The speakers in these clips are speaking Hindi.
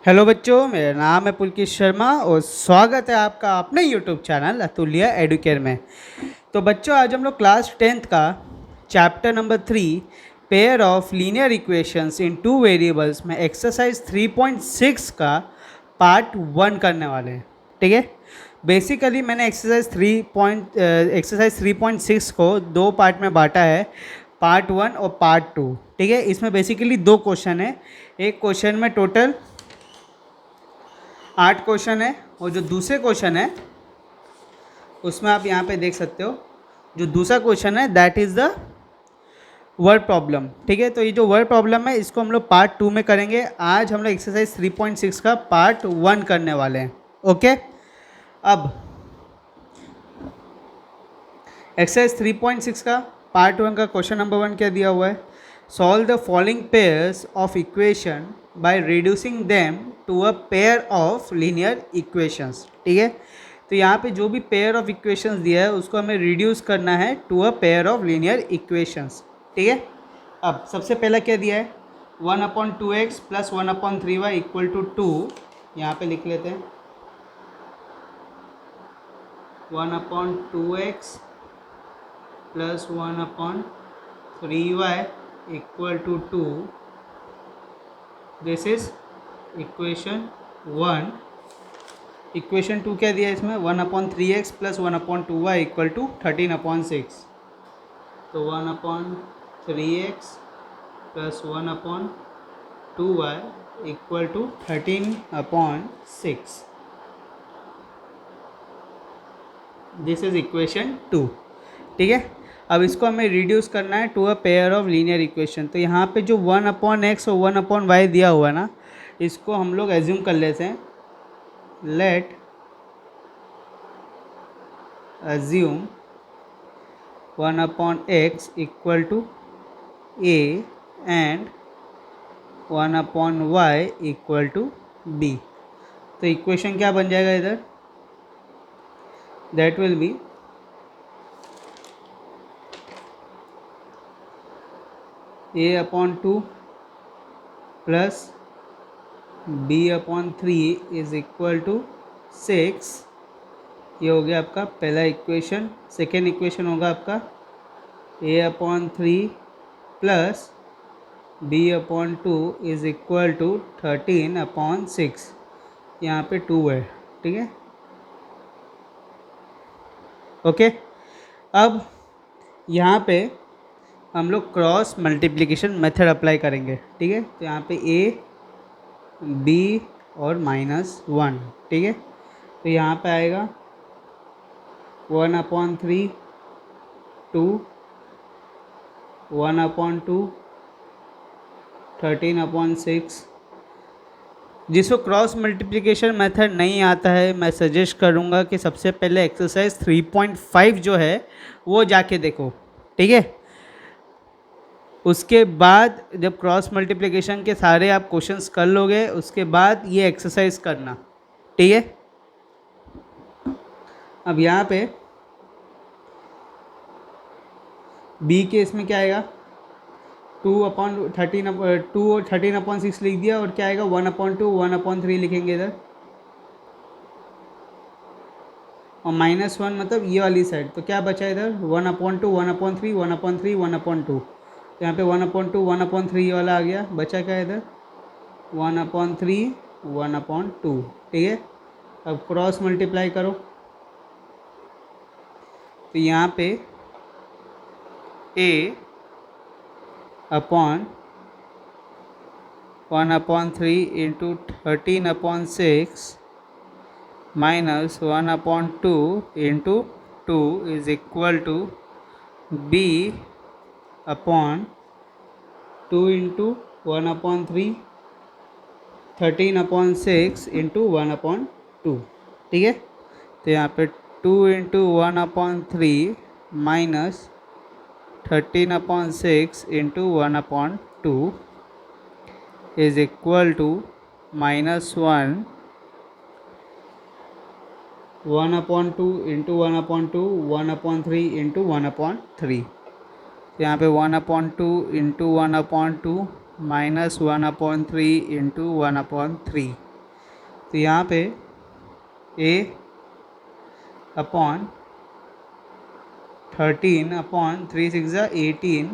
हेलो बच्चों, मेरा नाम है पुलकित शर्मा और स्वागत है आपका अपने यूट्यूब चैनल अतुल्य एडुकेयर में। तो बच्चों, आज हम लोग क्लास 10th का chapter number 3 pair of linear equations in two variables में एक्सरसाइज 3.6 का पार्ट 1 करने वाले हैं। ठीक है, बेसिकली मैंने एक्सरसाइज 3.6 को दो पार्ट में बांटा है, पार्ट 1 और पार्ट 2। ठीक है, इसमें बेसिकली दो क्वेश्चन है। एक क्वेश्चन में टोटल 8 क्वेश्चन है और जो दूसरे क्वेश्चन है उसमें आप यहाँ पे देख सकते हो, जो दूसरा क्वेश्चन है that is the word problem. ठीक है, तो ये जो वर्ड प्रॉब्लम है इसको हम लोग पार्ट 2 में करेंगे। आज हम लोग एक्सरसाइज 3.6 का पार्ट 1 करने वाले हैं। ओके, अब एक्सरसाइज 3.6 का पार्ट 1 का क्वेश्चन नंबर 1 क्या दिया हुआ है? Solve the following pairs of equation by reducing them to a pair of linear equations. ठीक है, तो यहाँ पे जो भी पेयर ऑफ इक्वेशंस दिया है उसको हमें रिड्यूस करना है to a pair of linear equations. ठीक है, अब सबसे पहला क्या दिया है? 1/2x plus 1/3y equal to 2। यहाँ पे लिख लेते हैं 1/2x plus 1/3y equal to 2। This is equation 1। Equation 2 क्या दिया है इसमें? 1/3x plus 1/2y equal to 13/6। तो 1/3x plus 1/2y equal to 13/6। This is equation 2। ठीक है, अब इसको हमें रिड्यूस करना है to a pair of linear equation. तो यहाँ पे जो 1/x और 1/y दिया हुआ है ना, इसको हम लोग एज्यूम कर लेते हैं। Let assume 1/x equal to a and 1/y equal to b। तो इक्वेशन क्या बन जाएगा इधर? That will be a/2 plus b/3 is equal to 6। ये हो गया आपका पहला इक्वेशन। सेकेंड इक्वेशन होगा आपका a/3 plus b/2 is equal to 13/6। यहाँ पे 2 है। ठीक है, ओके। अब यहाँ पे हम लोग क्रॉस मल्टीप्लिकेशन मेथड अप्लाई करेंगे। ठीक है, तो यहाँ पे a b और -1। ठीक है, तो यहाँ पे आएगा 1/3 2 1/2 13/6। जिसको क्रॉस मल्टीप्लिकेशन मेथड नहीं आता है, मैं सजेस्ट करूँगा कि सबसे पहले एक्सरसाइज 3.5 जो है वो जाके देखो। ठीक है, उसके बाद जब क्रॉस मल्टीप्लिकेशन के सारे आप क्वेश्चंस कर लोगे उसके बाद ये एक्सरसाइज करना। ठीक है, अब यहाँ पे b के इसमें क्या आएगा? 2 और 13/6 लिख दिया और क्या आएगा? 1/2 1/3 लिखेंगे इधर और -1 मतलब ये वाली साइड। तो क्या बचा इधर? 1/2 1/3 1/3 1/2। तो यहाँ पे 1/2 1/3 वाला आ गया। बचा क्या इधर? 1/3 1/2। ठीक है, अब क्रॉस मल्टीप्लाई करो तो यहाँ पे a upon 1/3 into 13/6 minus 1/2 into 2 is equal to b upon 2 into 1/3 13/6 into 1/2। ठीक है, तो यहाँ पे 2 into 1/3 minus 13/6 into 1/2 is equal to -1 1/2 into 1/2 1/3 into 1/3। यहाँ पे 1/2 इंटू 1/2 माइनस 1/3 इंटू 1/3। तो यहाँ पे a अपॉन 13 अपॉन 3 6 ज़ा 18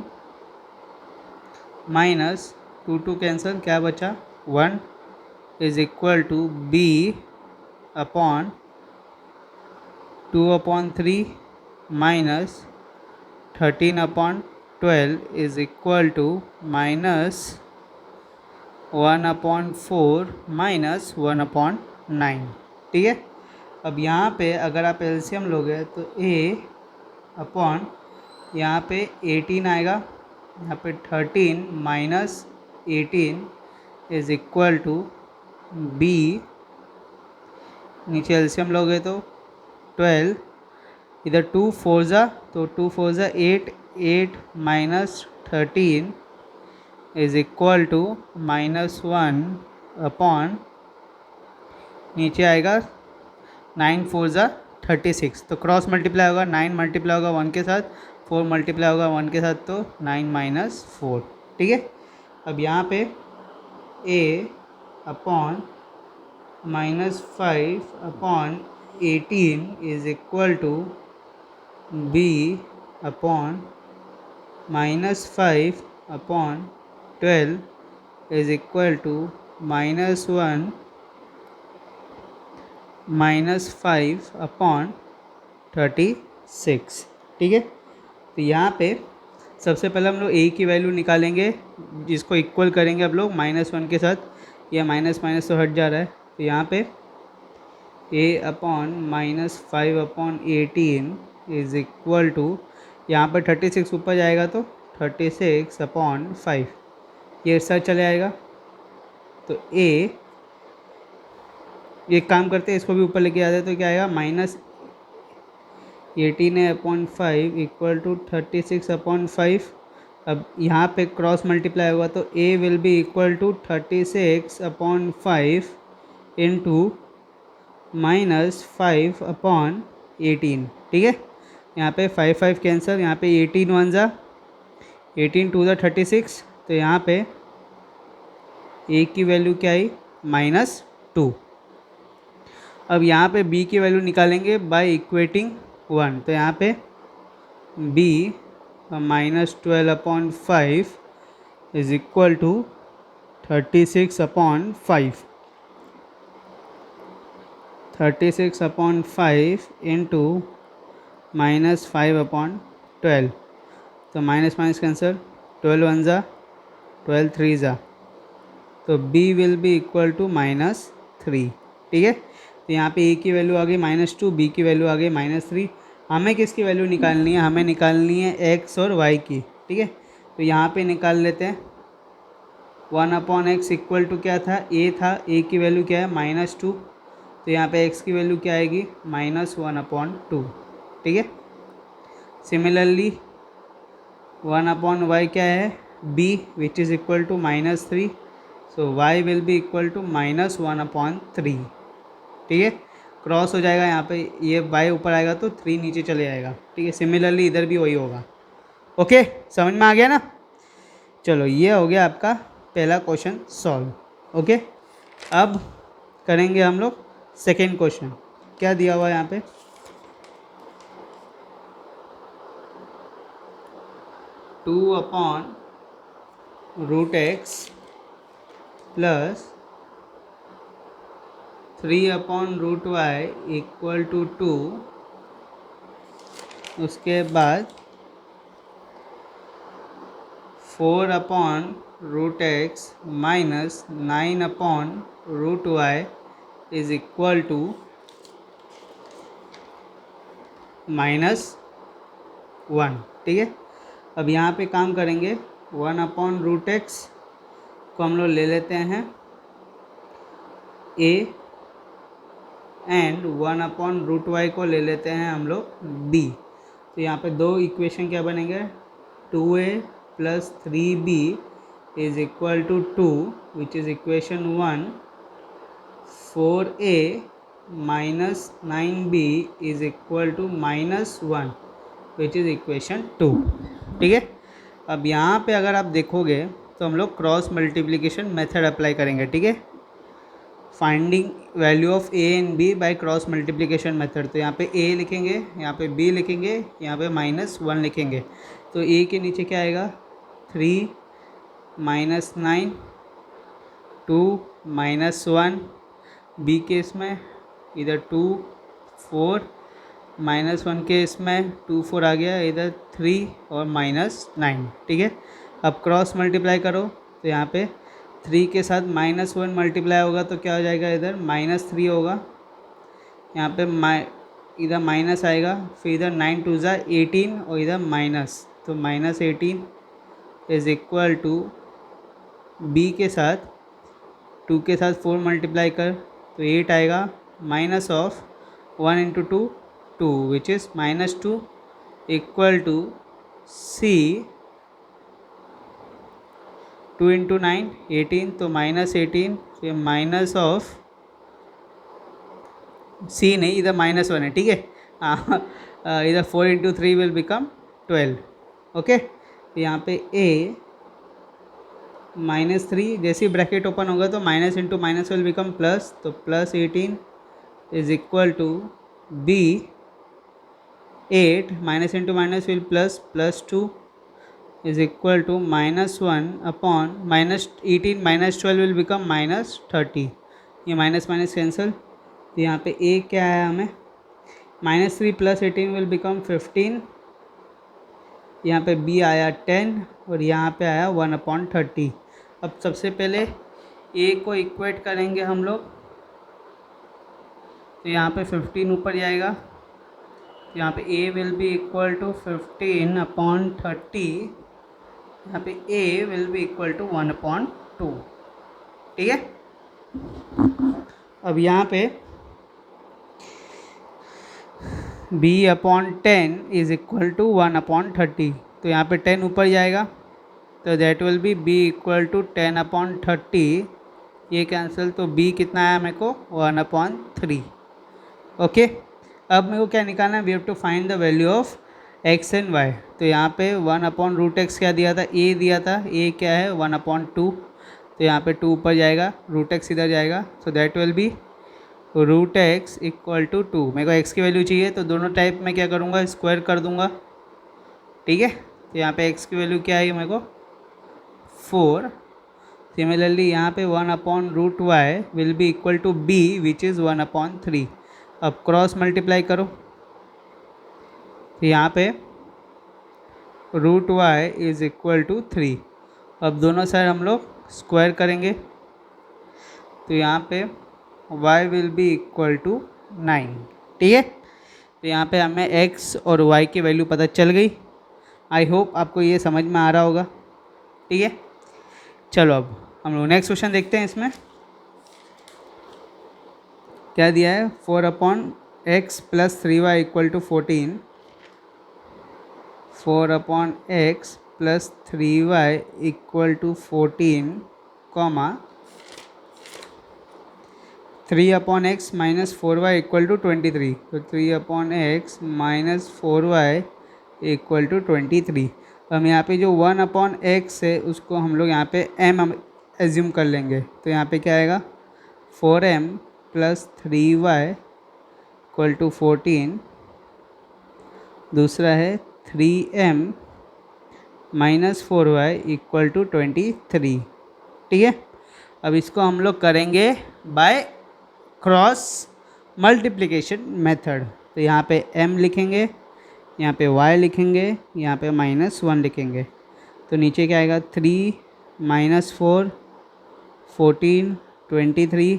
माइनस 2 कैंसिल, क्या बचा 1 is equal to b upon 2/3 minus 13/12 is equal to minus 1/4 minus 1/9। ठीक है। अब यहाँ पे अगर आप एलसीएम लोगे तो a अपॉन यहाँ पे 18 आएगा, यहाँ पे 13 minus 18 is equal to b, नीचे एलसीएम लोगे तो 12, इधर 2 4 ज़ा तो 2 4 ज़ा 8, 8 minus 13 is equal to -1 upon नीचे आएगा 9 4 ज़ा 36, तो क्रॉस मल्टीप्लाई होगा, 9 मल्टीप्लाई होगा 1 के साथ, 4 मल्टीप्लाई होगा 1 के साथ, तो 9 - 4। ठीक है। अब यहाँ पे a upon -5/18 is equal to b upon -5/12 is equal to -1 -5/36। ठीक है। तो यहाँ पे सबसे पहले हम लोग a की वैल्यू निकालेंगे, जिसको इक्वल करेंगे आप लोग -1 के साथ, यह माइनस माइनस तो हट जा रहा है, तो यहाँ पे a upon -5/18 is equal to, यहाँ पर 36 ऊपर जाएगा तो 36/5, ये सर चले आएगा, तो a, एक काम करते हैं इसको भी ऊपर लेके आते हैं, तो क्या आएगा -18/5 इक्वल टू 36/5। अब यहाँ पे क्रॉस मल्टीप्लाई होगा तो a will be equal to 36/5 into -5/18। ठीक है। यहाँ पे 5 5 कैंसिल, यहाँ पे 18 1 ज़ा 18 2 ज़ा 36, तो यहाँ पे a की वैल्यू क्या आई -2। अब यहाँ पे b की वैल्यू निकालेंगे बाय इक्वेटिंग 1, तो यहाँ पे b -12/5 is equal to 36/5, 36/5 into -5/12, तो माइनस माइनस कैंसर, 12 1 ज़ा 12 3 ज़ा, तो b will be equal to -3। ठीक है। तो यहाँ पे a की वैल्यू आ गई -2, b की वैल्यू आ गई -3। हमें किसकी वैल्यू निकालनी है, हमें निकालनी है x और y की। ठीक है। तो यहाँ पे निकाल लेते हैं, 1/x इक्वल टू क्या था, a था, a की वैल्यू क्या है -2, तो यहाँ पे x की वैल्यू क्या आएगी -1/2। ठीक है। सिमिलरली 1/y क्या है, b which is equal to -3, so y will be equal to -1/3। ठीक है। क्रॉस हो जाएगा, यहाँ पे ये y ऊपर आएगा तो 3 नीचे चले जाएगा। ठीक है। सिमिलरली इधर भी वही होगा। ओके, समझ में आ गया ना। चलो, ये हो गया आपका पहला क्वेश्चन सॉल्व। ओके, अब करेंगे हम लोग सेकेंड क्वेश्चन। क्या दिया हुआ है यहाँ पे, 2/√x plus 3/√y equal to 2, उसके बाद 4/√x minus 9/√y is equal to -1। ठीक है। अब यहाँ पे काम करेंगे, 1/√x को हम लोग ले लेते हैं a एंड 1/√y को ले लेते हैं हम लोग b। तो यहाँ पे दो इक्वेशन क्या बनेंगे, 2a plus 3b is equal to 2 which is equation 1, 4a minus 9b is equal to -1 which is equation 2। ठीक है। अब यहाँ पे अगर आप देखोगे तो हम लोग क्रॉस मल्टीप्लिकेशन मेथड अप्लाई करेंगे। ठीक है। Finding value of a and b by cross multiplication method. तो यहाँ पे ए लिखेंगे, यहाँ पे बी लिखेंगे, यहाँ पे -1 लिखेंगे। तो ए के नीचे क्या आएगा 3 -9 2 -1, बी के इसमें इधर 2 4 -1 के इसमें 2 4 आ गया, इधर 3 और -9। ठीक है, अब क्रॉस मल्टीप्लाई करो तो यहाँ पे 3 के साथ -1 मल्टीप्लाई होगा तो क्या हो जाएगा, इधर -3 होगा, यहाँ पे इधर माइनस आएगा, फिर इधर 9 2 ज़ा 18 और इधर माइनस, तो -18 इज़ इक्वल टू बी के साथ 2 के साथ 4 मल्टीप्लाई कर तो 8 आएगा, minus of 1 into 2 2 which is -2 equal to c 2 into 9 18, तो -18, फिर माइनस ऑफ सी नहीं, इधर -1 है। ठीक है, इधर 4 इंटू 3 विल बिकम 12। ओके, यहाँ पे ए -3, जैसे ही ब्रैकेट ओपन होगा तो minus into minus will become plus, तो +18 is equal to b 8 minus into minus will +2 is equal to -1 upon -18 -12 will become -30। ये माइनस माइनस कैंसिल, तो यहाँ पे ए क्या आया हमें -3 + 18 विल बिकम 15, यहाँ पे बी आया 10 और यहाँ पे आया 1/30। अब सबसे पहले ए को इक्वेट करेंगे हम लोग, तो यहाँ पे 15 ऊपर जाएगा, यहाँ पे ए विल बी इक्वल टू 15/30, यहाँ पे ए विल बी इक्वल टू 1/2। ठीक है, अब यहाँ पे b/10 इज इक्वल टू 1/30, तो यहाँ पे 10 ऊपर जाएगा, तो that will be b equal to 10/30, ये कैंसिल, तो b कितना आया मेरे को 1/3। ओके, अब मेरे को क्या निकालना है, we have to find the value of x and y। तो यहाँ पे 1/√x क्या दिया था, a दिया था, a क्या है 1/2, तो यहाँ पे 2 ऊपर जाएगा, √x इधर जाएगा, so that will be √x equal to 2। मेरे को x की वैल्यू चाहिए, तो दोनों टाइप में क्या करूँगा, स्क्वायर कर दूँगा। ठीक है, तो यहाँ पे x की वैल्यू क्या है मेरे को 4। सिमिलरली यहाँ पे 1/√y will be equal to b which is 1/3। अब क्रॉस मल्टीप्लाई करो, तो यहाँ पे √y इज़ इक्वल टू 3। अब दोनों साइड हम लोग स्क्वायर करेंगे, तो यहाँ पे y will be equal to 9। ठीक है, तो यहाँ पे हमें x और y की वैल्यू पता चल गई। आई होप आपको ये समझ में आ रहा होगा। ठीक है, चलो अब हम लोग नेक्स्ट क्वेश्चन देखते हैं। इसमें क्या दिया है, 4/x + 3y equal to 14, 4/x + 3y equal to 14, 3/x - 4y equal to 23, तो 3/x - 4y इक्वल टू 23। हम यहाँ पे जो 1/x है उसको हम लोग यहाँ पे m एज्यूम कर लेंगे, तो यहाँ पे क्या आएगा 4m + 3y इक्वल टू 14, दूसरा है 3m - 4y इक्वल टू 23। ठीक है, अब इसको हम लोग करेंगे बाय क्रॉस मल्टीप्लिकेशन मेथड। तो यहाँ पे m लिखेंगे, यहाँ पे y लिखेंगे, यहाँ पे -1 लिखेंगे, तो नीचे क्या आएगा 3 - 4 14 23।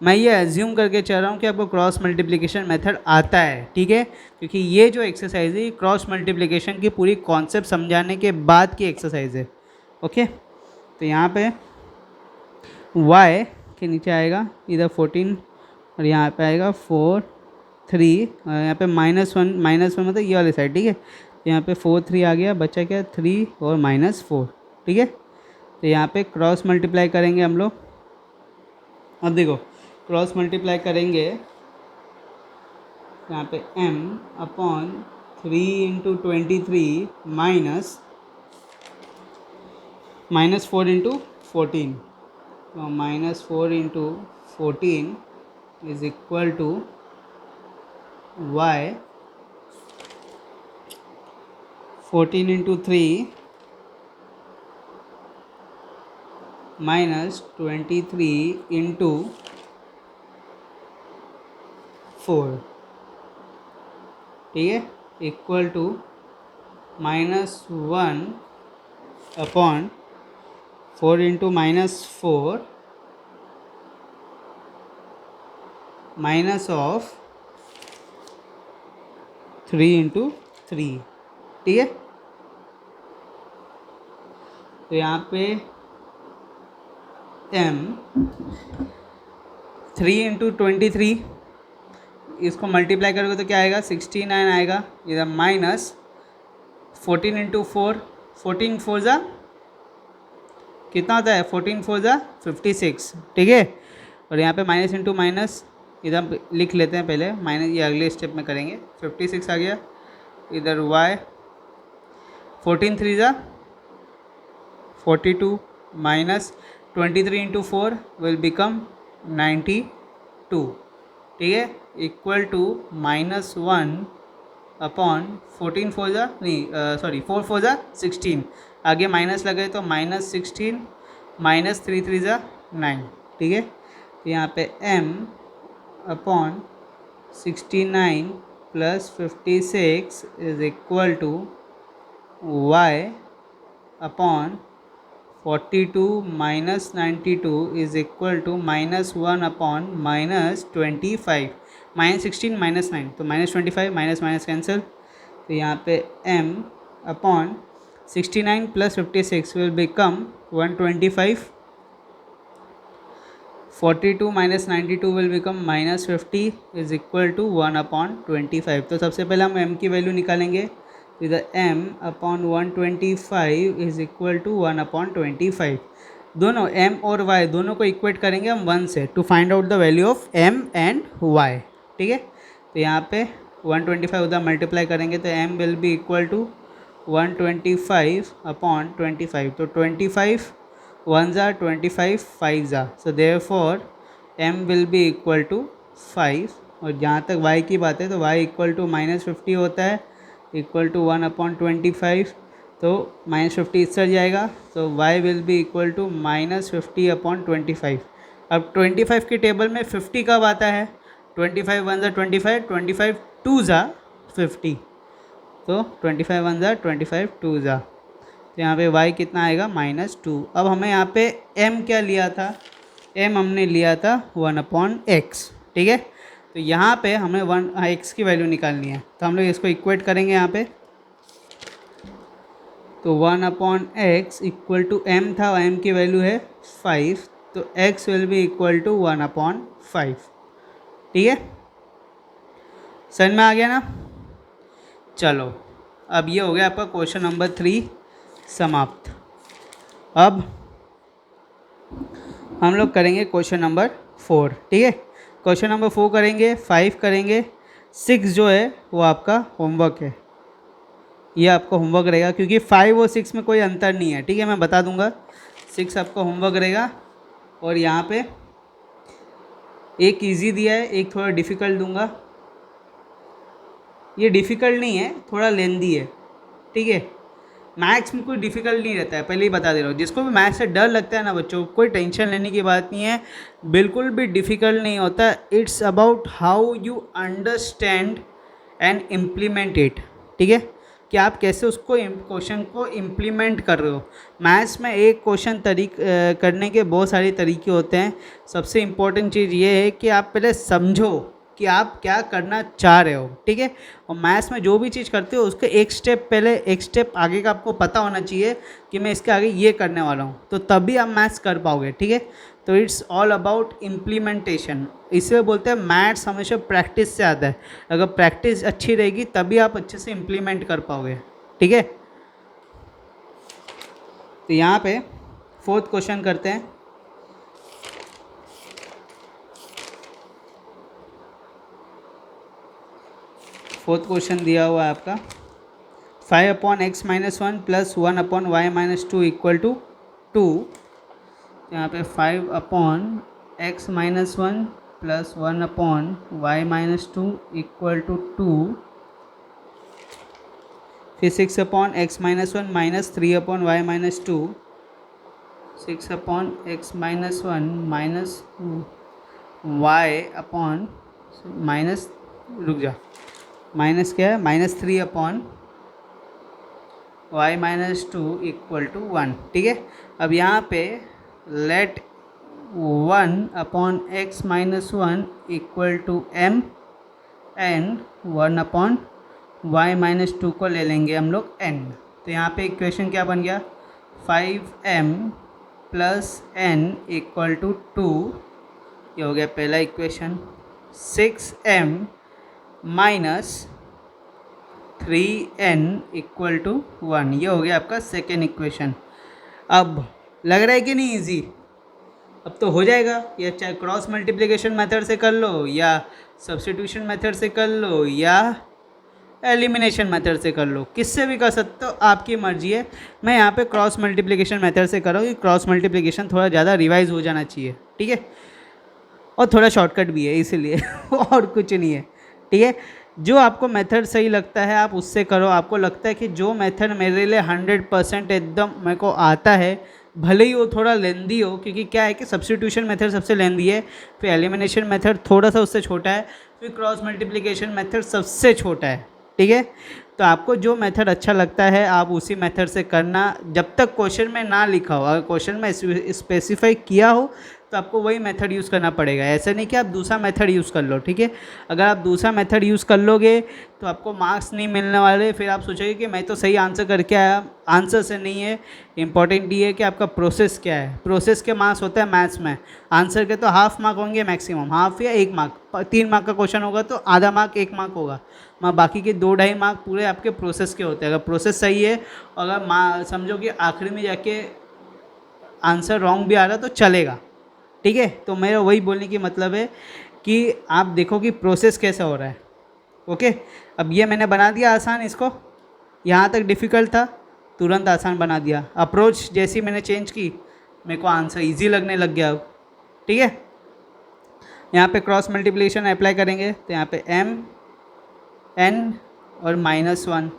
मैं ये एज्यूम करके चल रहा हूँ कि आपको क्रॉस मल्टीप्लिकेशन मेथड आता है। ठीक है, क्योंकि ये जो एक्सरसाइज है क्रॉस मल्टीप्लिकेशन की पूरी कॉन्सेप्ट समझाने के बाद की एक्सरसाइज है। ओके, तो यहाँ पे y के नीचे आएगा इधर 14 और यहाँ पे आएगा 4 3, और यहाँ पे -1 मतलब ये वाली साइड। ठीक है, तो यहाँ पे 4 3 आ गया, बचा क्या 3 और -4। ठीक है, तो यहाँ पे क्रॉस मल्टीप्लाई करेंगे हम लोग। अब देखो क्रॉस मल्टीप्लाई करेंगे, यहाँ पे m/3 × 23 -4 × 14, -4 into 14 is equal to y 14 into 3 -23 into 4, ठीक है, equal to -1 upon 4 into -4 minus of 3 into 3, ठीक है। तो यहाँ पे m 3 इंटू 23, इसको मल्टीप्लाई करोगे तो क्या आएगा 69 आएगा, इधर माइनस 14 इंटू 4, 14 4 ज़ा कितना होता है, 14 4 ज़ा 56, ठीक है। और यहाँ पे माइनस इंटू माइनस इधर लिख लेते हैं पहले, माइनस ये अगले स्टेप में करेंगे, 56 आ गया, इधर y 14 3 ज़ा 42 माइनस 23 इंटू 4 विल बिकम 92, ठीक है, इक्वल टू -1 अपॉन 14 4 ज़ा नहीं सॉरी 4 4 ज़ा 16, आगे माइनस लगे तो -16 माइनस 3 3 ज़ा 9, ठीक है। तो यहाँ पे m upon 69 plus 56 is equal to y upon 42 minus 92 is equal to -1 upon -25, -16 -9 तो -25, माइनस माइनस कैंसिल, तो यहाँ पे m upon 69 plus 56 will become 125, 42 minus 92 will become -50 is equal to 1 upon 25। तो सबसे पहले हम m की वैल्यू निकालेंगे, इधर m upon 125 is equal to 1 upon 25, दोनों m और y दोनों को इक्वेट करेंगे हम 1 से to find out the value of m and y, ठीक है। तो यहाँ पे 125 उधर मल्टीप्लाई करेंगे तो m will be equal to 125 upon 25, तो 25 1 ज़ा 25 5 ज़ा, so therefore m will be equal to 5, और जहाँ तक y की बात है तो y इक्वल टू -50 होता है, इक्वल टू 1 अपॉन 25, तो -50 इससे जाएगा, तो y will be equal to -50 upon 25। अब 25 की टेबल में 50 कब आता है, 25 1 ज़ा 25, 25 2 ज़ा 50, तो 25 1 ज़ा 25 2 ज़ा, तो यहाँ पे y कितना आएगा -2। अब हमें यहाँ पे m क्या लिया था, m हमने लिया था 1 अपॉन x, ठीक है। तो यहाँ पे हमें x की वैल्यू निकालनी है, तो हम लोग इसको इक्वेट करेंगे यहाँ पे, तो 1 upon x equal to m था, m की वैल्यू है 5, तो x will be equal to 1 upon 5, ठीक है, समझ में आ गया ना। चलो अब ये हो गया आपका क्वेश्चन नंबर 3 समाप्त। अब हम लोग करेंगे क्वेश्चन नंबर 4, ठीक है। क्वेश्चन नंबर 4 करेंगे, 5 करेंगे, 6 जो है वो आपका होमवर्क है, ये आपका होमवर्क रहेगा, क्योंकि 5 और 6 में कोई अंतर नहीं है, ठीक है, मैं बता दूंगा। 6 आपका होमवर्क रहेगा, और यहाँ पे एक इजी दिया है, एक थोड़ा डिफ़िकल्ट दूंगा, ये डिफ़िकल्ट नहीं है, थोड़ा लेंदी है, ठीक है। मैथ्स में कोई डिफ़िकल्ट नहीं रहता है, पहले ही बता दे रहा हूँ। जिसको भी मैथ्स से डर लगता है ना बच्चों, कोई टेंशन लेने की बात नहीं है, बिल्कुल भी डिफ़िकल्ट नहीं होता। It's about how you understand and implement it, ठीक है, कि आप कैसे उसको क्वेश्चन को इम्प्लीमेंट कर रहे हो। मैथ्स में एक क्वेश्चन करने के बहुत सारे तरीके होते हैं। सबसे इम्पोर्टेंट चीज़ ये है कि आप पहले समझो कि आप क्या करना चाह रहे हो, ठीक है। और मैथ्स में जो भी चीज़ करते हो उसके एक स्टेप पहले, एक स्टेप आगे का आपको पता होना चाहिए कि मैं इसके आगे ये करने वाला हूँ, तो तभी आप मैथ्स कर पाओगे, ठीक है। तो इट्स ऑल अबाउट इम्प्लीमेंटेशन, इसलिए बोलते हैं मैथ्स हमेशा प्रैक्टिस से आता है। अगर प्रैक्टिस अच्छी रहेगी तभी आप अच्छे से इम्प्लीमेंट कर पाओगे, ठीक है। तो यहाँ पे 4th क्वेश्चन करते हैं। फोर्थ क्वेश्चन दिया हुआ है आपका 5 upon x-1 plus 1 upon y-2 equal to 2 तो यहाँ पे 5/x-1 plus 1/y-2 equal to 2, फिर 6/x-1 minus 3/y-2, 6/x-1 minus y upon minus, रुक जा, माइनस क्या है, -3/y-2 इक्वल टू 1। ठीक है, अब यहाँ पे let 1/x-1 equal to m and 1/y-2 को ले लेंगे हम लोग n। तो यहाँ पे इक्वेशन क्या बन गया, 5m plus n equal to 2, ये हो गया पहला equation. 6m minus 3n equal to 1, ये हो गया आपका सेकेंड इक्वेशन। अब लग रहा है कि नहीं इजी, अब तो हो जाएगा। या चाहे क्रॉस मल्टीप्लिकेशन मेथड से कर लो, या सब्स्टिट्यूशन मेथड से कर लो, या एलिमिनेशन मेथड से कर लो, किससे भी कर सकते हो, आपकी मर्जी है। मैं यहाँ पे क्रॉस मल्टीप्लिकेशन मेथड से कर रहा हूँ कि क्रॉस मल्टीप्लिकेशन थोड़ा ज़्यादा रिवाइज हो जाना चाहिए। ठीक है, और थोड़ा शॉर्टकट भी है इसलिए और कुछ नहीं है। ठीक है, जो आपको मेथड सही लगता है आप उससे करो। आपको लगता है कि जो मेथड मेरे लिए 100% एकदम मेरे को आता है, भले ही वो थोड़ा लेंदी हो, क्योंकि क्या है कि सब्स्टिट्यूशन मेथड सबसे लेंदी है, फिर एलिमिनेशन मेथड थोड़ा सा उससे छोटा है, फिर क्रॉस मल्टीप्लिकेशन मेथड सबसे छोटा है। ठीक है, तो आपको जो मेथड अच्छा लगता है आप उसी मेथड से करना, जब तक क्वेश्चन में ना लिखा हो। अगर क्वेश्चन में स्पेसिफाई किया हो तो आपको वही मेथड यूज़ करना पड़ेगा। ऐसा नहीं कि आप दूसरा मेथड यूज़ कर लो। ठीक है, अगर आप दूसरा मेथड यूज़ कर लोगे तो आपको मार्क्स नहीं मिलने वाले, फिर आप सोचोगे कि मैं तो सही आंसर करके आया। आंसर से नहीं है, इंपॉर्टेंट ये है कि आपका प्रोसेस क्या है। प्रोसेस के मार्क्स होता है मैथ्स में, आंसर के तो हाफ मार्क होंगे मैक्सिमम, हाफ या 1 मार्क। 3 मार्क का क्वेश्चन होगा तो आधा मार्क 1 मार्क होगा, बाकी के 2-2.5 मार्क पूरे आपके प्रोसेस के होते हैं। अगर प्रोसेस सही है, अगर समझो कि आखिरी में जाके आंसर रॉन्ग भी आ रहा तो चलेगा। ठीक है, तो मेरा वही बोलने की मतलब है कि आप देखो कि प्रोसेस कैसा हो रहा है। ओके, अब ये मैंने बना दिया आसान, इसको यहाँ तक डिफ़िकल्ट था, तुरंत आसान बना दिया। अप्रोच जैसी मैंने चेंज की, मेरे को आंसर इजी लगने लग गया अब। ठीक है, यहाँ पे क्रॉस मल्टीप्लिकेशन अप्लाई करेंगे तो यहाँ पे m n और -1,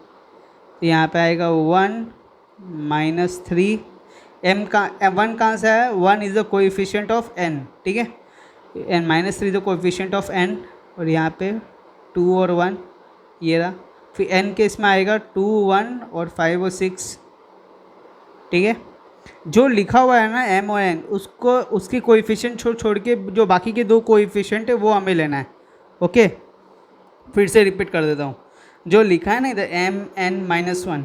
तो यहाँ पे आएगा 1 -3। m का 1 कहाँ से है, 1 is the coefficient of n। ठीक है, n -3 the coefficient of n, और यहाँ पे 2 और 1 ये रहा। फिर n के इसमें आएगा 2, 1 और 5 और 6। ठीक है, जो लिखा हुआ है ना m और n, उसको उसकी कोएफिशिएंट छोड़ के जो बाकी के 2 कोएफिशिएंट है वो हमें लेना है। ओके, फिर से रिपीट कर देता हूँ, जो लिखा है ना इधर m n -1,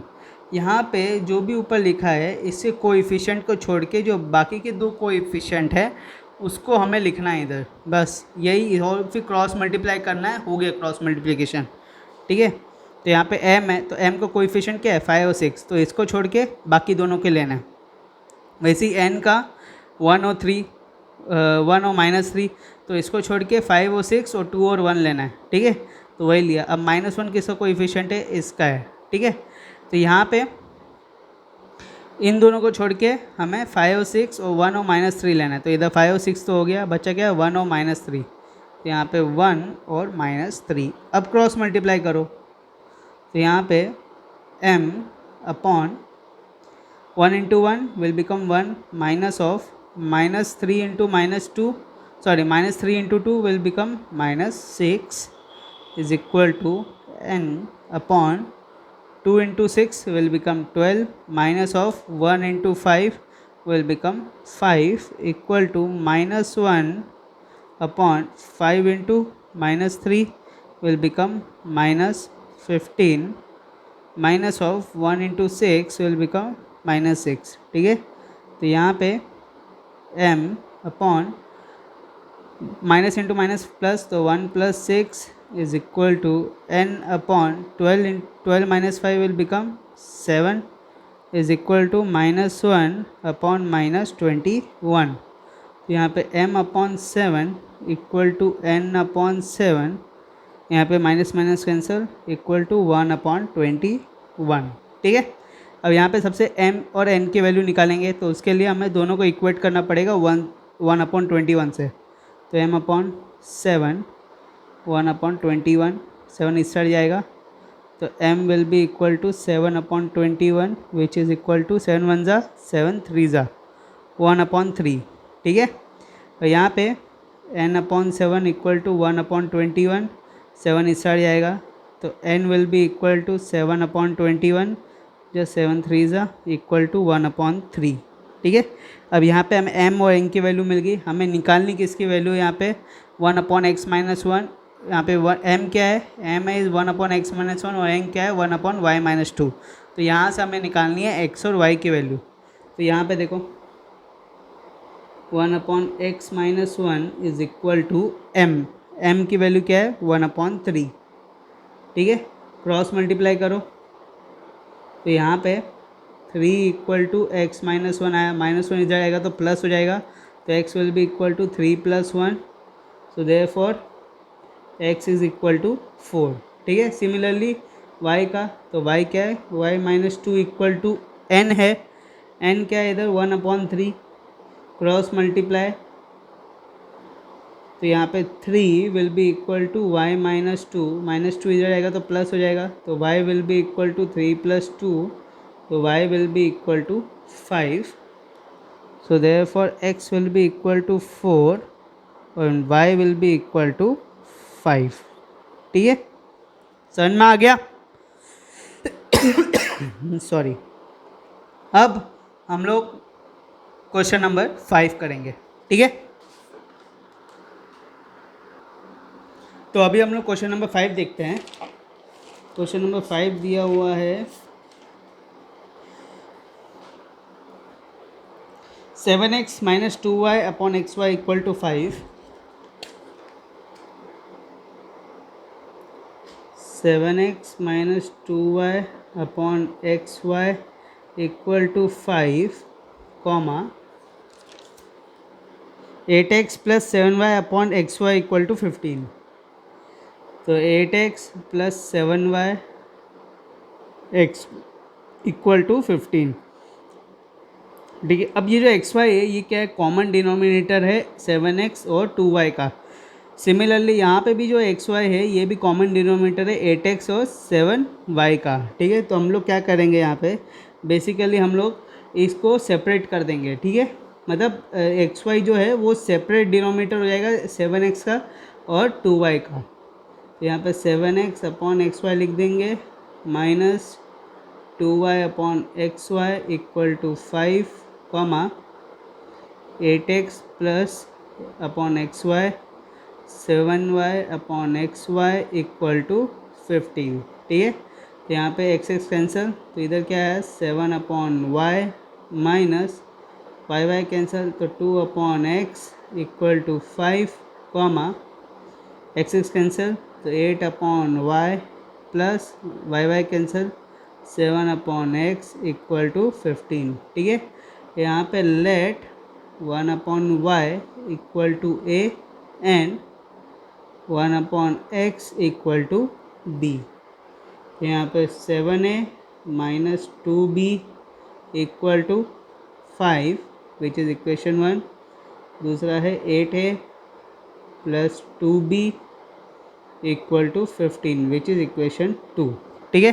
यहाँ पे जो भी ऊपर लिखा है इससे कोएफिशिएंट को छोड़ के जो बाकी के 2 कोएफिशिएंट है उसको हमें लिखना है इधर, बस यही। और फिर क्रॉस मल्टीप्लाई करना है, हो गया क्रॉस मल्टीप्लिकेशन। ठीक है, तो यहाँ पे m है, तो m का कोएफिशिएंट क्या है, 5 और 6, तो इसको छोड़ के बाकी दोनों के लेना है। वैसे ही n का 1 और 3, 1 और -3, तो इसको छोड़ के 5 और 6 और 2 और 1 लेना है। ठीक है, तो वही लिया। अब -1 किसका कोएफिशिएंट है, इसका है। ठीक है, तो यहाँ पे इन दोनों को छोड़ के हमें 5 और 6 और 1 और -3 लेना है। तो इधर 5 और 6 तो हो गया, बचा क्या 1 और -3, तो यहाँ पे 1 और -3। अब क्रॉस मल्टीप्लाई करो, तो यहाँ पे m upon 1 into 1 will become 1 minus of -3 into -2, sorry -3 into 2 will become -6 is equal to n upon 2 into 6 will become 12 minus of 1 into 5 will become 5 equal to -1 upon 5 into -3 will become -15 minus of 1 into 6 will become -6। ठीक है, तो यहाँ पे m upon minus into minus plus, तो 1 + 6 is equal to n upon 12 minus 5 will become 7 is equal to -1 upon -21। तो यहाँ पे m upon 7 equal to n upon 7, यहाँ पे minus minus cancel, equal to 1 upon 21। ठीक है, अब यहाँ पे सबसे m और n की वैल्यू निकालेंगे, तो उसके लिए हमें दोनों को इक्वेट करना पड़ेगा 1/21 से। तो m/7 1/21 7 इस साइड जाएगा, तो m will be equal to 7/21 which is equal to 7 1 ज़ा 7 3 ज़ा 1/3। ठीक है, और यहाँ पे n/7 इक्वल टू 1/21 7 इस साइड जाएगा, तो n will be equal to 7/21 जो 7 3 ज़ा इक्वल टू 1/3। ठीक है, अब यहाँ पे हमें m और n की वैल्यू मिल गई, हमें निकालनी किसकी वैल्यू यहाँ पे 1/x-1। यहाँ पे m क्या है, m इज़ 1/x-1 और n क्या है 1/y-2। तो यहाँ से हमें निकालनी है x और y की वैल्यू। तो यहाँ पे देखो 1/x-1 is equal to m की वैल्यू क्या है 1/3। ठीक है, क्रॉस मल्टीप्लाई करो, तो यहाँ पे 3 इक्वल टू x-1 आया, -1 इधर आएगा तो प्लस हो जाएगा, तो x will be equal to 3 + 1, so therefore x is equal to 4। ठीक है, सिमिलरली y का, तो y क्या है y-2 इक्वल टू n है, n क्या है इधर 1/3, क्रॉस मल्टीप्लाई, तो यहाँ पे 3 will be equal to y-2 -2 इधर आएगा तो प्लस हो जाएगा, तो y will be equal to 3 + 2, तो y will be equal to 5, so therefore x will be equal to 4 और y will be equal to 5। ठीक है, समझ में आ गया? सॉरी। अब हम लोग क्वेश्चन नंबर 5 करेंगे। ठीक है, तो अभी हम लोग क्वेश्चन नंबर 5 देखते हैं। क्वेश्चन नंबर 5 दिया हुआ है 7x - 2y/xy equal to 5। 7x - 2y/xy equal to 5, 8x + 7y/xy equal to 15। तो 8x + 7y x equal to 15। ठीक है, अब ये जो xy है ये क्या है, कॉमन डिनोमिनेटर है 7x और 2y का। सिमिलरली यहाँ पे भी जो xy है ये भी कॉमन डिनोमिनेटर है 8x और 7y का। ठीक है, तो हम लोग क्या करेंगे यहाँ पे, बेसिकली हम लोग इसको सेपरेट कर देंगे। ठीक है, मतलब xy जो है वो सेपरेट डिनोमिनेटर हो जाएगा 7x का और 2y का। तो यहाँ पे 7x/xy लिख देंगे minus 2y/xy equal to 5, 8x +/xy 7y/xy equal to 15। ठीक है, तो यहाँ पे x कैंसिल, तो इधर क्या है 7/y माइनस y कैंसिल, तो 2/x equal to 5, x cancel, तो 8/y plus y cancel 7/x equal to 15। ठीक है, यहाँ पे let 1/y equal to a and 1/x equal to b। यहाँ पे 7a - 2b equal to 5 which is equation 1। दूसरा है 8a + 2b equal to 15 which is equation 2। ठीक है,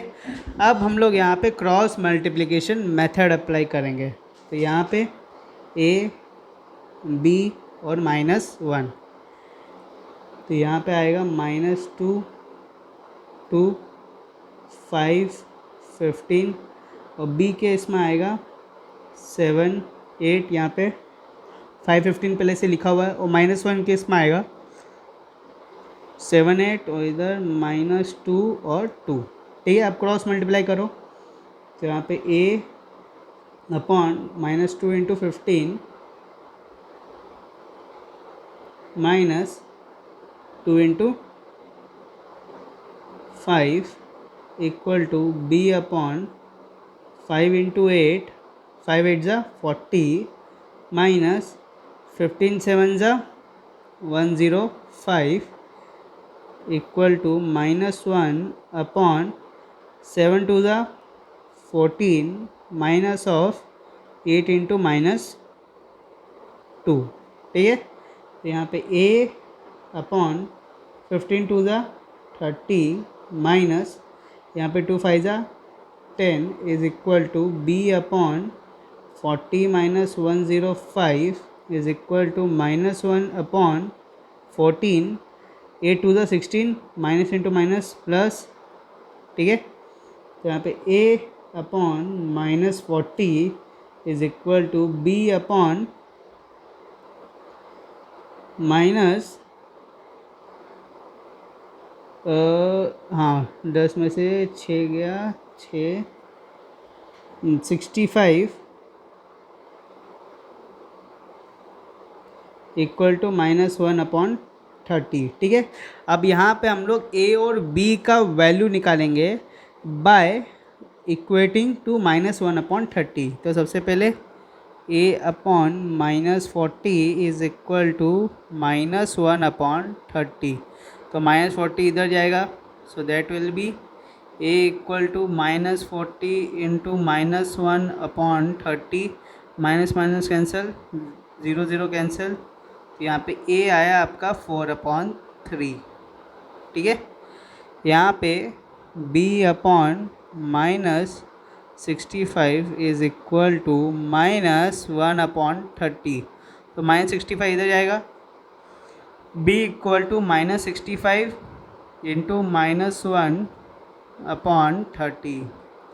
अब हम लोग यहाँ पे क्रॉस मल्टीप्लिकेशन मेथड अप्लाई करेंगे। तो यहाँ पे a b और -1, तो यहाँ पे आएगा -2 2 5 15 और b के इसमें आएगा 7 8, यहाँ पे 5 15 पहले से लिखा हुआ है, और -1 के इसमें आएगा 7 8 और इधर -2 और 2। ठीक है, अब क्रॉस मल्टीप्लाई करो, तो यहाँ पे a/-2 × 15 -2 × 5 इक्वल टू b/5 × 8, 5 8 ज़ा 40 माइनस 15 7 ज़ा 105 इक्वल टू -1/7 2 ज़ा 14 माइनस ऑफ 8 इंटू माइनस 2, ठीक है। तो यहाँ पे a अपॉन 15 टू ज़ा 30 माइनस यहाँ पे 2 5 ज़ा 10 is equal to b upon 40 minus 105 is equal to minus 1 upon 14, 8 टू ज़ा 16 माइनस इंटू माइनस प्लस, ठीक है। तो यहाँ पे a upon minus 40 is equal to b upon minus हाँ 10 में से 6 गया, 6 65 इक्वल टू माइनस 1 अपॉन 30, ठीक है। अब यहाँ पे हम लोग a और b का वैल्यू निकालेंगे by equating to minus 1 upon 30। तो सबसे पहले a upon minus 40 is equal to minus 1 upon 30। तो माइनस 40 इधर जाएगा, so that will be a equal to minus 40 into minus 1 upon 30, minus minus cancel, 0 0 cancel. तो यहाँ पे a आया आपका 4 अपॉन 3, ठीक है। यहाँ पे b upon minus 65 is equal to minus 1 upon 30। तो माइनस 65 इधर जाएगा, b equal to minus 65 into minus 1 upon 30।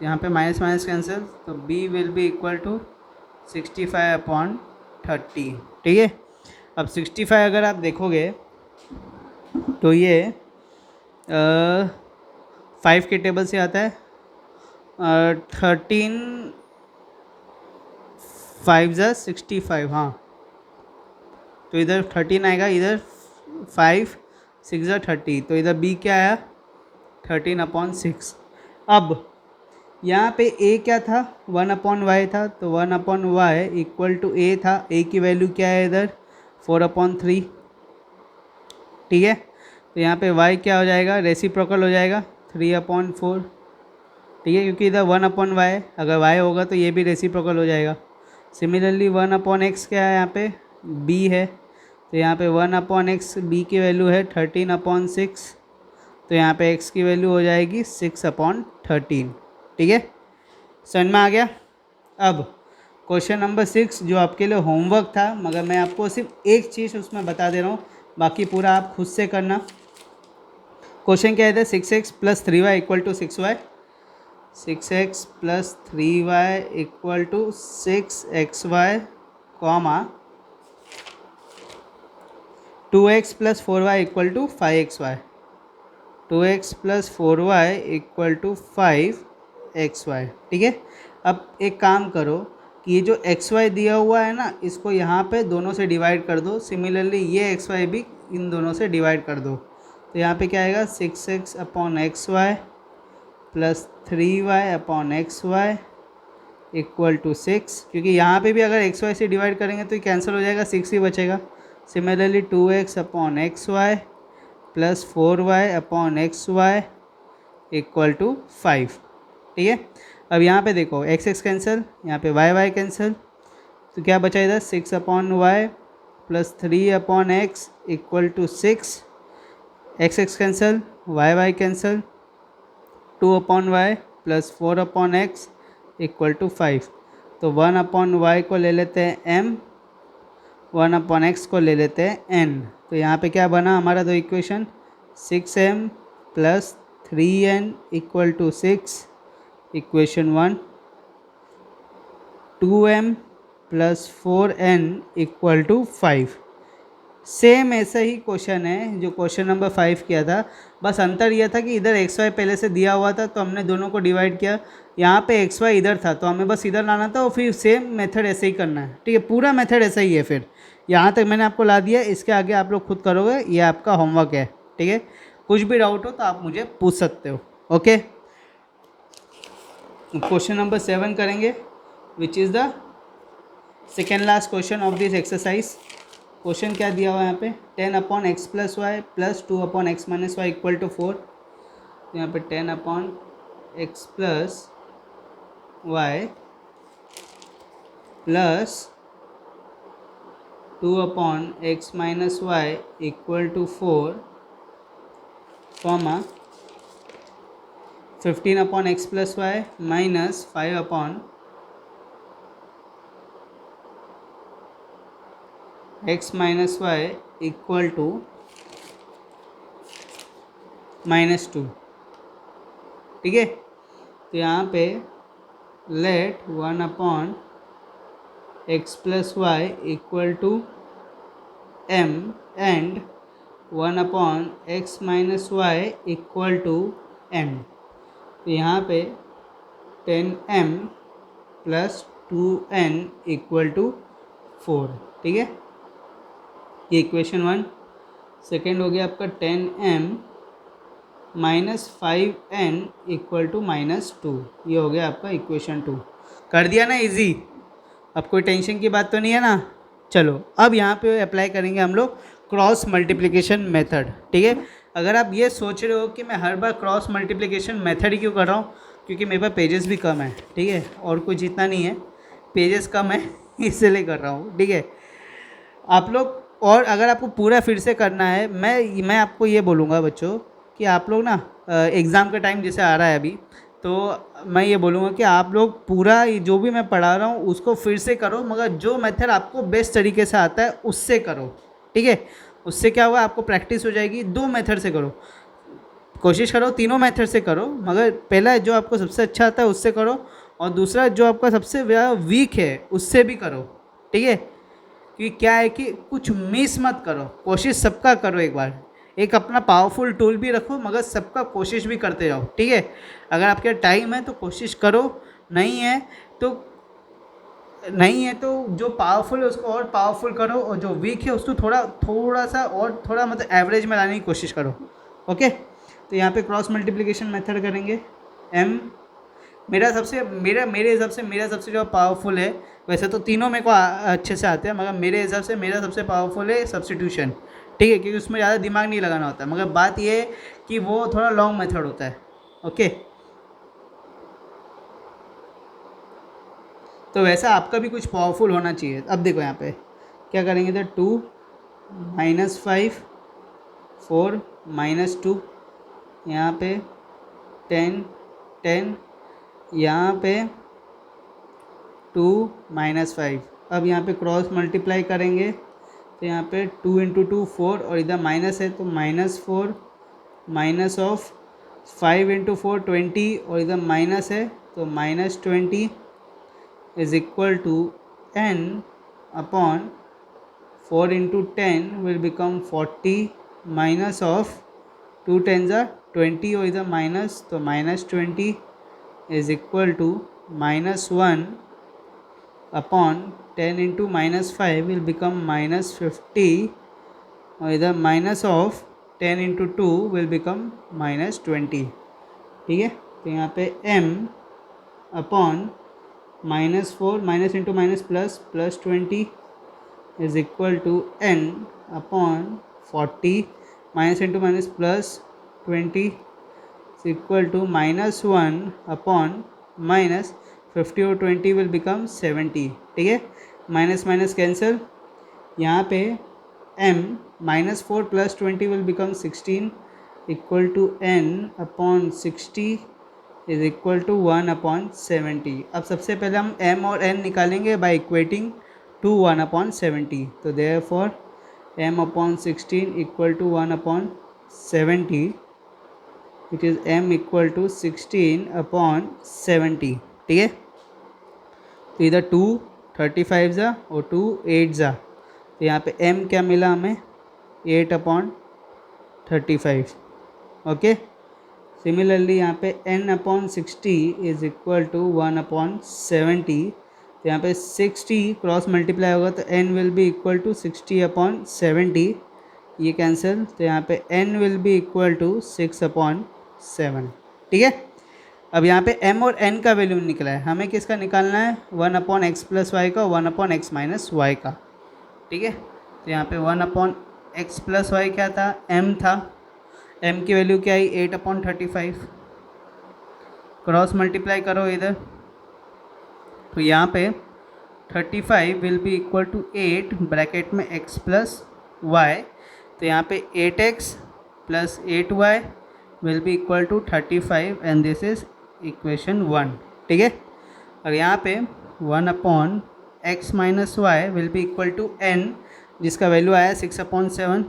यहाँ पे माइनस माइनस कैंसिल, तो b will be equal to 65 upon 30, ठीक है। अब 65 अगर आप देखोगे तो ये 5 के टेबल से आता है, 13 5 ज़ा 65, हाँ। तो इधर 13 आएगा, इधर 5 6 ज़ा 30, तो इधर b क्या आया 13 अपॉन 6। अब यहाँ पे a क्या था 1 अपॉन वाई था, तो 1 upon y equal to a था। a की वैल्यू क्या है इधर 4 अपॉन 3, ठीक है। तो यहाँ पे y क्या हो जाएगा, रेसिप्रोकल हो जाएगा 3 अपॉन 4, ठीक है, क्योंकि इधर 1 अपॉन वाई, अगर y होगा तो ये भी रेसिप्रोकल हो जाएगा। सिमिलरली 1 अपॉन एक्स क्या है, यहाँ पे b है, तो यहाँ पे 1 अपॉन एक्स b की वैल्यू है 13 अपॉन 6, तो यहाँ पे x की वैल्यू हो जाएगी 6 अपॉन 13, ठीक है। समझ में आ गया। अब क्वेश्चन नंबर 6 जो आपके लिए होमवर्क था, मगर मैं आपको सिर्फ एक चीज़ उसमें बता दे रहा हूँ, बाकी पूरा आप खुद से करना। क्वेश्चन क्या है, 6x plus 3y equal to 6y, 6x plus 3y equal to 6xy, comma 2x plus 4y equal to 5xy, 2x plus 4y equal to 5xy, ठीक है। अब एक काम करो कि ये जो xy दिया हुआ है ना, इसको यहाँ पे दोनों से डिवाइड कर दो। सिमिलरली ये xy भी इन दोनों से डिवाइड कर दो। तो यहाँ पे क्या आएगा 6x upon XY plus 3y upon XY equal to 6, क्योंकि यहाँ पे भी अगर XY से डिवाइड करेंगे तो ये कैंसिल हो जाएगा, 6 ही बचेगा। Similarly 2x upon XY plus 4y upon XY equal to 5, ठीक है। अब यहाँ पे देखो x कैंसिल, यहाँ पे y कैंसिल, तो क्या बचा इधर 6 upon y plus 3 upon x equal to 6, x कैंसिल, y कैंसिल, 2 upon y plus 4 upon x equal to 5। तो 1 अपॉन वाई को ले लेते हैं m, 1 अपॉन एक्स को ले लेते हैं n। तो यहाँ पे क्या बना हमारा दो equation, 6m plus 3n equal to 6 equation 1, 2m plus 4n equal to 5। Same ऐसा ही क्वेश्चन है जो क्वेश्चन नंबर 5 किया था, बस अंतर यह था कि इधर XY पहले से दिया हुआ था तो हमने दोनों को डिवाइड किया, यहाँ पे XY इधर था तो हमें बस इधर लाना था और फिर सेम मेथड ऐसे ही करना है, ठीक है। पूरा मेथड ऐसा ही है। फिर यहाँ तक मैंने आपको ला दिया, इसके आगे आप लोग खुद करोगे, ये आपका होमवर्क है, ठीक है। कुछ भी डाउट हो तो आप मुझे पूछ सकते हो, ओके। क्वेश्चन नंबर 7 करेंगे, which is the second last question of this exercise. Question क्या दिया हुआ है यहाँ पे, 10 upon x plus y plus 2 upon x minus y equal to 4। यहाँ पे 10 upon x plus y plus 2 upon x minus y equal to 4 comma 15 upon x plus y minus 5 upon x minus y equal to -2। ठीक है, तो यहाँ पे late 1 upon x plus y equal to m and 1 upon x minus y equal to n। तो यहाँ पे 10m plus 2n equal to 4। ठीक है, ये इक्वेशन 1। सेकेंड हो गया आपका 10m minus 5n equal to -2। ये हो गया आपका इक्वेशन 2। कर दिया ना इजी, अब कोई टेंशन की बात तो नहीं है ना। चलो अब यहाँ पे अप्लाई करेंगे हम लोग क्रॉस मल्टीप्लिकेशन मेथड। ठीक है, अगर आप ये सोच रहे हो कि मैं हर बार क्रॉस मल्टीप्लिकेशन मेथड ही क्यों कर रहा हूँ, क्योंकि मेरे पास पेजेस भी कम है। ठीक है, और कुछ इतना नहीं है, पेजेस कम है इसलिए कर रहा हूँ। ठीक है, आप लोग, और अगर आपको पूरा फिर से करना है, मैं आपको ये बोलूँगा बच्चों कि आप लोग ना एग्ज़ाम का टाइम जैसे आ रहा है अभी, तो मैं ये बोलूँगा कि आप लोग पूरा जो भी मैं पढ़ा रहा हूँ उसको फिर से करो, मगर जो मेथड आपको बेस्ट तरीके से आता है उससे करो। ठीक है, उससे क्या होगा, आपको प्रैक्टिस हो जाएगी। 2 मेथड से करो, कोशिश करो तीनों मेथड से करो, मगर पहला जो आपको सबसे अच्छा आता है उससे करो, और दूसरा जो आपका सबसे वीक है उससे भी करो। ठीक है, क्योंकि क्या है कि कुछ मिस मत करो, कोशिश सबका करो। एक बार एक अपना पावरफुल टूल भी रखो, मगर सबका कोशिश भी करते जाओ। ठीक है, अगर आपके टाइम है तो कोशिश करो, नहीं है तो जो पावरफुल है उसको और पावरफुल करो, और जो वीक है उसको थोड़ा सा और थोड़ा मतलब एवरेज में लाने की कोशिश करो। ओके, तो यहाँ पे क्रॉस मल्टीप्लिकेशन मेथड करेंगे। मेरे हिसाब से मेरा सबसे जो पावरफुल है, वैसे तो तीनों मेरे को अच्छे से आते हैं, मगर मेरे हिसाब से मेरा सबसे पावरफुल है सब्स्टिट्यूशन। ठीक है, क्योंकि उसमें ज़्यादा दिमाग नहीं लगाना होता, मगर बात ये है कि वो थोड़ा लॉन्ग मेथड होता है। ओके, तो वैसा आपका भी कुछ पावरफुल होना चाहिए। अब देखो यहाँ पे क्या करेंगे, तो 2 - 5 4 -2, यहाँ पे 10 10, यहाँ पे 2 - 5। अब यहाँ पे क्रॉस मल्टीप्लाई करेंगे, तो यहाँ पे 2 × 2 4, और इधर माइनस है तो -4 माइनस ऑफ 5 × 4 20, और इधर माइनस है तो -20 is equal to n upon 4 × 10 will become 40 minus of 2 10 20, और इधर माइनस तो -20 is equal to -1 upon 10 × -5 will become -50, और इधर माइनस ऑफ 10 × 2 विल बिकम -20। ठीक है, तो यहाँ पे m upon -4 minus into minus plus 20 is equal to n upon 40 minus into minus +20 is equal to -1 upon -50, और 20 विल बिकम 70। ठीक है, माइनस माइनस कैंसिल, यहाँ पे m -4 + 20 will become 16 equal to n upon 60 is equal to 1 upon 70। अब सबसे पहले हम m और n निकालेंगे बाय इक्वेटिंग टू 1 अपॉन 70। तो therefore m upon 16 equal to 1 upon 70, which is m equal to 16 upon 70। ठीक है, तो इधर 2 35 जा और 2 8 जा, तो यहाँ पे m क्या मिला हमें, 8 अपॉन 35। ओके, सिमिलरली यहाँ पे n upon 60 is equal to 1 upon 70, तो यहाँ पे 60 क्रॉस मल्टीप्लाई होगा तो n will be equal to 60 upon 70, ये कैंसिल, तो यहाँ पे n will be equal to 6 upon 7। ठीक है, अब यहाँ पे m और n का वैल्यू निकला है, हमें किसका निकालना है, 1 अपॉन एक्स प्लस वाई का, 1 अपॉन एक्स माइनस वाई का। ठीक है, तो यहाँ पे 1 अपॉन एक्स प्लस वाई क्या था, m था, m की वैल्यू क्या आई, 8 अपॉन 35। क्रॉस मल्टीप्लाई करो इधर, तो यहाँ पे 35 will be equal to 8 bracket में x प्लस वाई, तो यहाँ पे 8x plus 8y will be equal to 35 and this is equation 1, ठीक है। और यहाँ पे 1 upon x minus y will be equal to n, जिसका वैल्यू आया 6/7,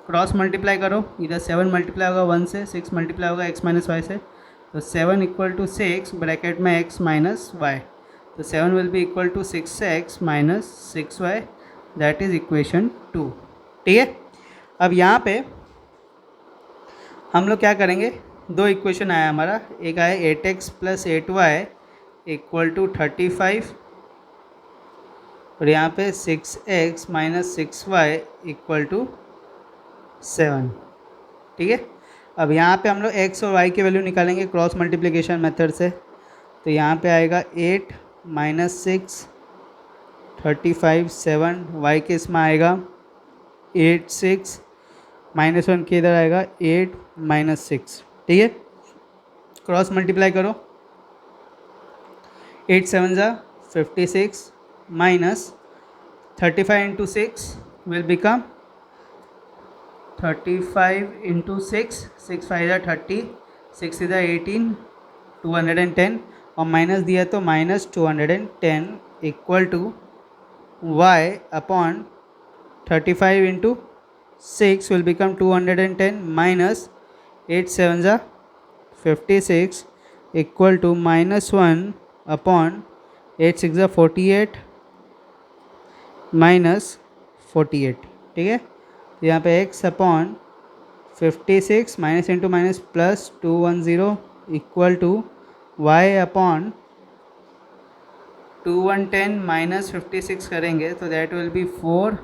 क्रॉस मल्टीप्लाई करो, इधर 7 मल्टीप्लाई होगा 1 से, 6 मल्टीप्लाई होगा x माइनस वाई से, तो 7 इक्वल टू 6 ब्रैकेट में x माइनस वाई, तो 7 will be equal to 6x minus 6y, that is equation 2, ठीक है। अब यहाँ पे हम लोग क्या करेंगे, दो इक्वेशन आया हमारा, एक आया 8x plus 8y equal to 35 और यहाँ पे 6x minus 6y equal to 7, ठीक है। अब यहाँ पे हम लोग x और y की वैल्यू निकालेंगे क्रॉस मल्टीप्लिकेशन मेथड से, तो यहाँ पे आएगा 8 माइनस 6 35 7, y के इसमें आएगा 8 6 माइनस 1 के इधर आएगा 8 माइनस 6, ठीक है। क्रॉस मल्टीप्लाई करो, 8 7 ज़ा 56 minus 35 into 6 will become 35 into 6, 6 5 ज़ा 30, 6 इधर 18, 210 और माइनस दिया तो minus 210 equal to y upon 35 into 6 will become 210 minus 8 7 ज़ा 56 equal to minus 1 upon 8 6 ज़ा 48 minus 48, ठीक है। तो यहाँ पे x upon 56 minus into minus plus 210 equal to y upon 210 minus 56 करेंगे तो दैट विल बी 4,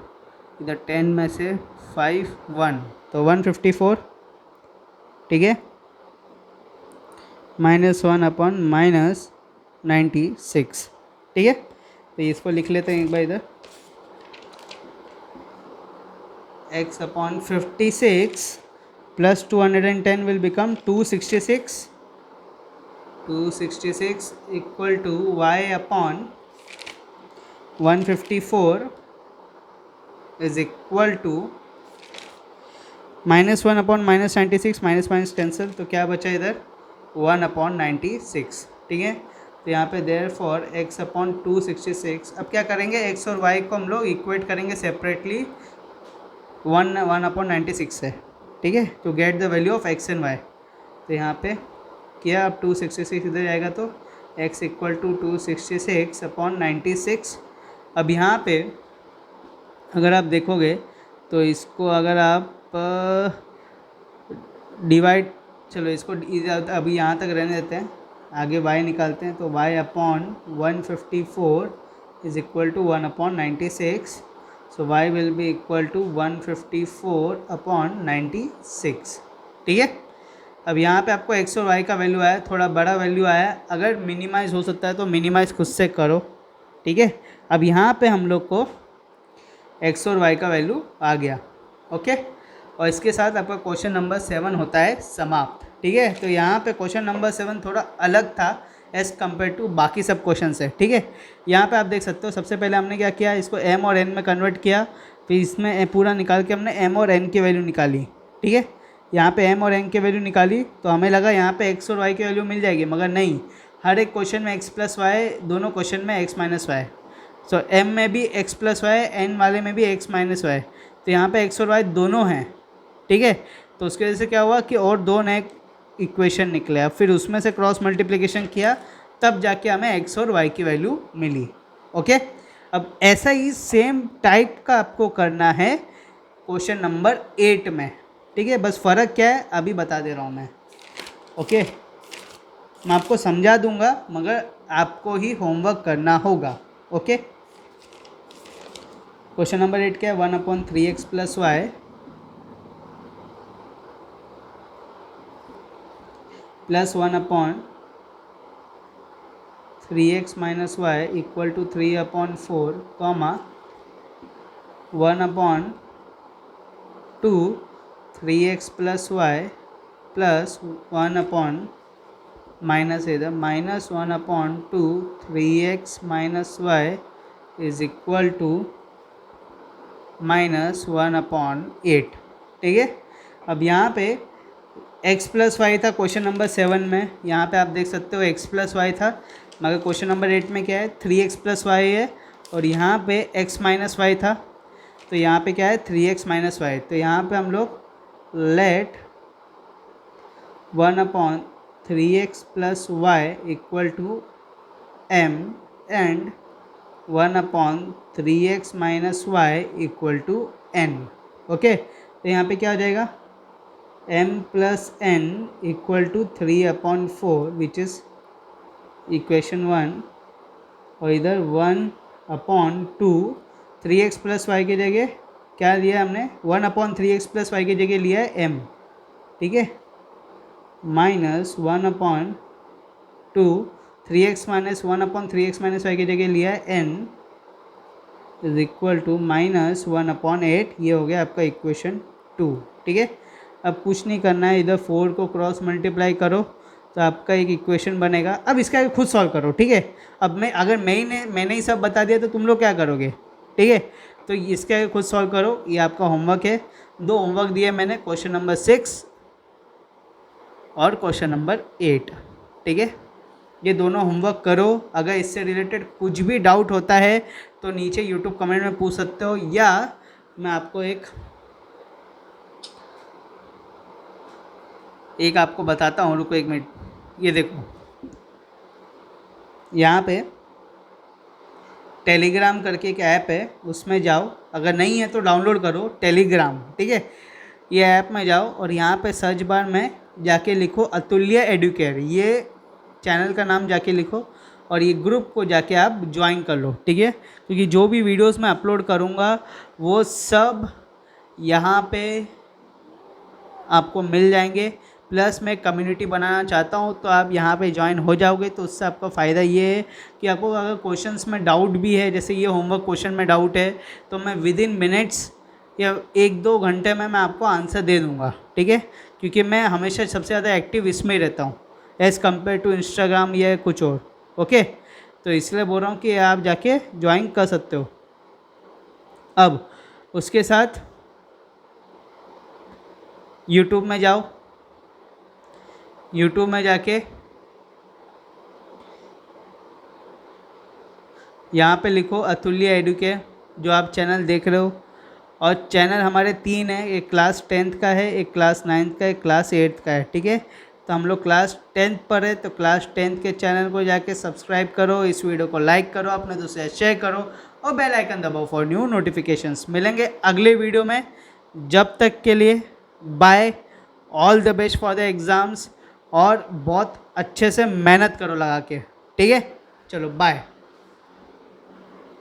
इधर 10 में से 5 1, तो 154, ठीक है, माइनस 1 अपॉन माइनस 96, ठीक है। तो इसको लिख लेते हैं एक बार इधर, x upon 56 plus 210 will become 266 equal to y upon 154 is equal to minus 1 upon minus 96, minus minus cancel, तो क्या बचा इधर 1 अपॉन 96, ठीक है। तो यहाँ पे देयर फॉर x अपॉन 266, अब क्या करेंगे x और y को हम लोग इक्वेट करेंगे सेपरेटली 1 अपॉन 96 से, ठीक है, to get the value of x and y। तो यहाँ पे किया, अब 266 इधर जाएगा तो x इक्वल टू 266 अपॉन 96। अब यहाँ पे अगर आप देखोगे तो इसको अगर आप डिवाइड, चलो इसको अभी यहाँ तक रहने देते हैं, आगे y निकालते हैं, तो y upon 154 is equal to 1 upon 96, so y will be equal to 154 upon 96, ठीक है। अब यहाँ पे आपको x और y का वैल्यू आया, थोड़ा बड़ा वैल्यू आया, अगर मिनिमाइज़ हो सकता है तो मिनिमाइज़ खुद से करो, ठीक है। अब यहाँ पे हम लोग को x और y का वैल्यू आ गया, ओके। और इसके साथ आपका क्वेश्चन नंबर 7 होता है समाप्त, ठीक है। तो यहाँ पे क्वेश्चन नंबर 7 थोड़ा अलग था एज़ कम्पेयर टू बाकी सब क्वेश्चन से, ठीक है। यहाँ पे आप देख सकते हो, सबसे पहले हमने क्या किया, इसको m और n में कन्वर्ट किया, फिर इसमें पूरा निकाल के हमने m और n की वैल्यू निकाली, ठीक है। यहाँ पे m और n की वैल्यू निकाली तो हमें लगा यहाँ पे x और y की वैल्यू मिल जाएगी, मगर नहीं, हर एक क्वेश्चन में x प्लस वाई, दोनों क्वेश्चन में x माइनस वाई, सो m में भी x प्लस वाई, n वाले में भी x माइनस वाई, तो यहाँ पे x और y दोनों हैं, ठीक है। तो उसकी वजह से क्या हुआ कि और दो नए इक्वेशन निकले, अब फिर उसमें से क्रॉस मल्टीप्लिकेशन किया, तब जाके हमें x और y की वैल्यू मिली, ओके। अब ऐसा ही सेम टाइप का आपको करना है क्वेश्चन नंबर 8 में, ठीक है। बस फ़र्क क्या है अभी बता दे रहा हूँ मैं, ओके। मैं आपको समझा दूंगा मगर आपको ही होमवर्क करना होगा, ओके। क्वेश्चन नंबर 8 क्या है, 1 upon 3x plus y plus 1 upon 3x minus y equal to 3 upon 4 comma 1 upon 2 3x plus y plus 1 upon minus इधर minus 1 upon 2 3x minus y is equal to -1/8। ठीक है, अब यहाँ पे x प्लस वाई था क्वेश्चन नंबर 7 में, यहाँ पे आप देख सकते हो x प्लस वाई था, मगर क्वेश्चन नंबर 8 में क्या है 3x प्लस वाई है, और यहाँ पे x माइनस वाई था, तो यहाँ पे क्या है 3x माइनस वाई। तो यहाँ पे हम लोग let 1/3x plus y equal to m and 1/3x minus y equal to n। Okay, तो यहाँ पे क्या हो जाएगा m plus n equal to 3/4 which is equation 1, और इधर 1/2 3x प्लस वाई की जगह क्या लिया हमने 1/3x प्लस वाई की जगह लिया है m। ठीक है, -1/2 3x minus 1/3x minus Y की जगह लिया है n इज इक्वल टू -1/8। ये हो गया आपका इक्वेशन 2। ठीक है, अब कुछ नहीं करना है, इधर 4 को क्रॉस मल्टीप्लाई करो तो आपका एक इक्वेशन बनेगा। अब इसका खुद सॉल्व करो। ठीक है, अब मैंने ही सब बता दिया तो तुम लोग क्या करोगे। ठीक है, तो इसका खुद सॉल्व करो, ये आपका होमवर्क है। 2 होमवर्क दिए मैंने, क्वेश्चन नंबर 6 और क्वेश्चन नंबर 8। ठीक है, ये दोनों होमवर्क करो। अगर इससे रिलेटेड कुछ भी डाउट होता है तो नीचे यूट्यूब कमेंट में पूछ सकते हो, या मैं आपको एक आपको बताता हूँ। रुको 1 मिनट, ये देखो यहाँ पे टेलीग्राम करके एक ऐप है, उसमें जाओ, अगर नहीं है तो डाउनलोड करो टेलीग्राम। ठीक है, ये ऐप में जाओ और यहाँ पे सर्च बार में जाके लिखो अतुल्य एडुकेयर, ये चैनल का नाम जाके लिखो और ये ग्रुप को जाके आप ज्वाइन कर लो। ठीक है, क्योंकि जो भी वीडियोस मैं अपलोड करूँगा वो सब यहाँ पे आपको मिल जाएंगे। प्लस मैं कम्युनिटी बनाना चाहता हूँ, तो आप यहाँ पे ज्वाइन हो जाओगे तो उससे आपका फ़ायदा ये है कि आपको अगर क्वेश्चंस में डाउट भी है, जैसे ये होमवर्क क्वेश्चन में डाउट है, तो मैं विदिन मिनट्स या 1-2 घंटे में मैं आपको आंसर दे दूँगा। ठीक है, क्योंकि मैं हमेशा सबसे ज़्यादा एक्टिव इसमें ही रहता हूँ एज़ कम्पेयर टू इंस्टाग्राम या कुछ और। ओके, तो इसलिए बोल रहा हूँ कि आप जाके ज्वाइन कर सकते हो। अब उसके साथ यूट्यूब में जाओ, यूट्यूब में जाके यहाँ पे लिखो अतुल्य एडुकेयर, जो आप चैनल देख रहे हो। और चैनल हमारे 3 है, एक क्लास 10th का है, एक क्लास 9th का है, एक क्लास 8th का है। ठीक है, तो हम लोग क्लास 10th पर है, तो क्लास 10th के चैनल को जाके सब्सक्राइब करो, इस वीडियो को लाइक करो, अपने दोस्तों से शेयर करो और बेल आइकन दबाओ फॉर न्यू नोटिफिकेशंस। मिलेंगे अगले वीडियो में, जब तक के लिए bye, all the best for the exams, और बहुत अच्छे से मेहनत करो लगा के। ठीक है, चलो बाय।